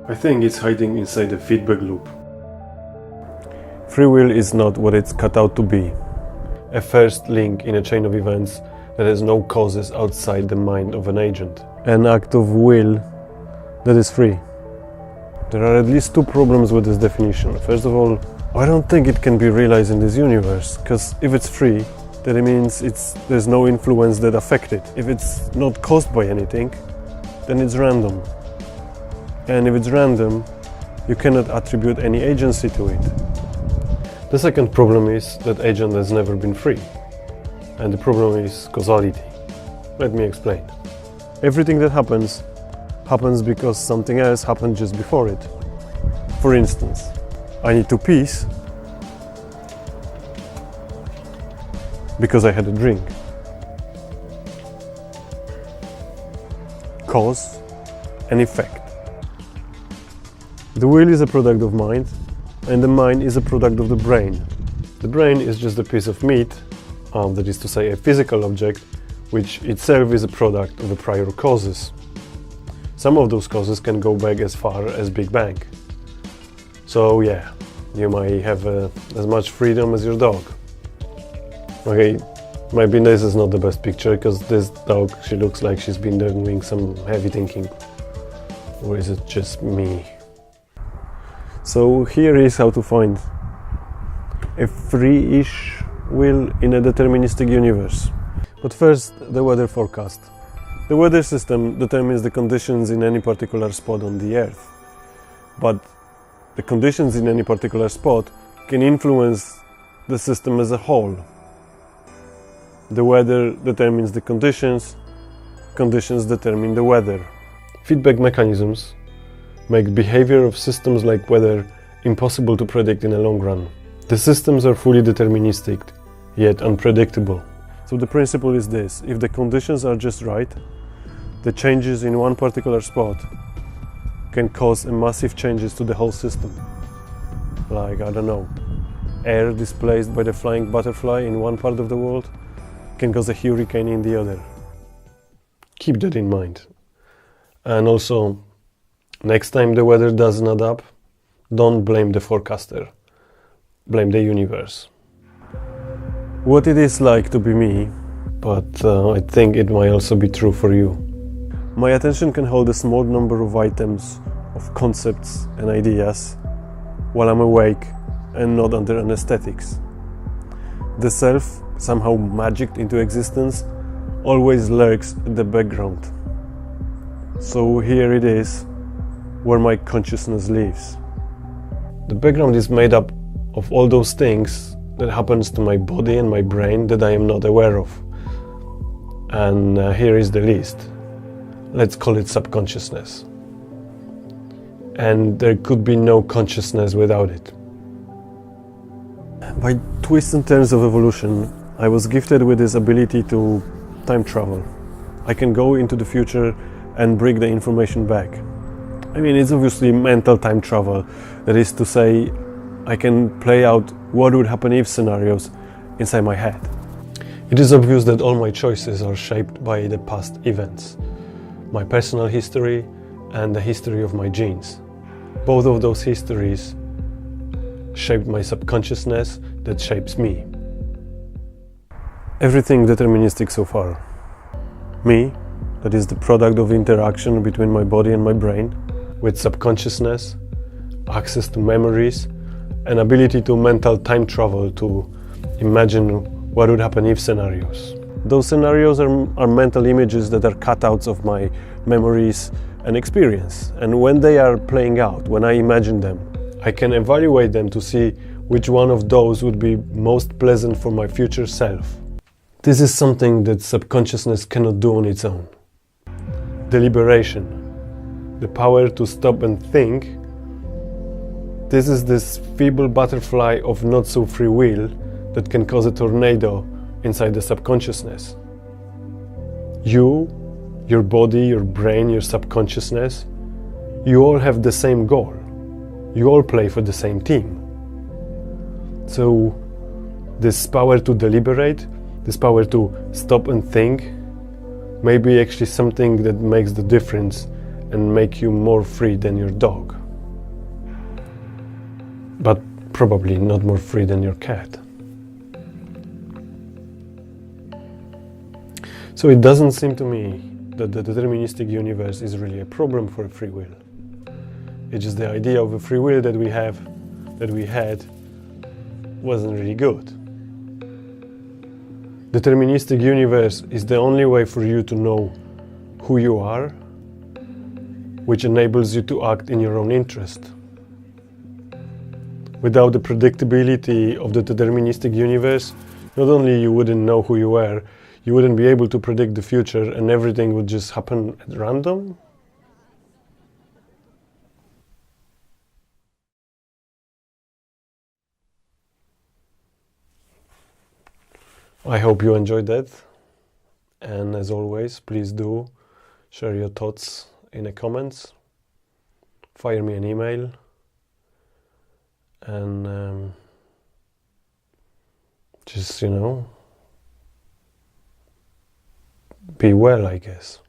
I think it's hiding inside a feedback loop. Free will is not what it's cut out to be. A first link in a chain of events that has no causes outside the mind of an agent. An act of will that is free. There are at least two problems with this definition. First of all, I don't think it can be realized in this universe, because if it's free, then it means there's no influence that affects it. If it's not caused by anything, then it's random. And if it's random, you cannot attribute any agency to it. The second problem is that agent has never been free. And the problem is causality. Let me explain. Everything that happens because something else happened just before it. For instance, I need to piss because I had a drink. Cause and effect. The will is a product of mind, and the mind is a product of the brain. The brain is just a piece of meat, that is to say a physical object, which itself is a product of the prior causes. Some of those causes can go back as far as Big Bang. So yeah, you might have as much freedom as your dog. Okay, maybe this is not the best picture, because this dog, she looks like she's been doing some heavy thinking. Or is it just me? So here is how to find a free-ish will in a deterministic universe. But first, the weather forecast. The weather system determines the conditions in any particular spot on the Earth. But the conditions in any particular spot can influence the system as a whole. The weather determines the conditions, conditions determine the weather. Feedback mechanisms make behavior of systems like weather impossible to predict in the long run. The systems are fully deterministic, yet unpredictable. So the principle is this: if the conditions are just right, the changes in one particular spot can cause massive changes to the whole system. Like, I don't know, air displaced by the flying butterfly in one part of the world can cause a hurricane in the other. Keep that in mind. And also, next time the weather doesn't add up, don't blame the forecaster. Blame the universe. What it is like to be me, but I think it might also be true for you. My attention can hold a small number of items, of concepts and ideas, while I'm awake and not under anesthetics. The self, somehow magicked into existence, always lurks in the background. So here it is, where my consciousness lives. The background is made up of all those things that happens to my body and my brain that I am not aware of. And here is the list. Let's call it subconsciousness. And there could be no consciousness without it. By twists and turns of evolution, I was gifted with this ability to time travel. I can go into the future and bring the information back. I mean, it's obviously mental time travel. That is to say, I can play out what would happen if scenarios inside my head. It is obvious that all my choices are shaped by the past events, my personal history and the history of my genes. Both of those histories shaped my subconsciousness that shapes me. Everything deterministic so far. Me, that is the product of interaction between my body and my brain, with subconsciousness, access to memories, and ability to mental time travel to imagine what would happen if scenarios. Those scenarios are mental images that are cutouts of my memories and experience. And when they are playing out, when I imagine them, I can evaluate them to see which one of those would be most pleasant for my future self. This is something that subconsciousness cannot do on its own. Deliberation, the power to stop and think. This is this feeble butterfly of not so free will that can cause a tornado inside the subconsciousness. You, your body, your brain, your subconsciousness, you all have the same goal. You all play for the same team. So this power to deliberate, this power to stop and think, may be actually something that makes the difference and make you more free than your dog. But probably not more free than your cat. So it doesn't seem to me that the deterministic universe is really a problem for free will. It's just the idea of a free will that we had, wasn't really good. Deterministic universe is the only way for you to know who you are, which enables you to act in your own interest. Without the predictability of the deterministic universe, not only you wouldn't know who you were, you wouldn't be able to predict the future and everything would just happen at random. I hope you enjoyed that, and as always, please do share your thoughts in the comments, fire me an email, and just, be well, I guess.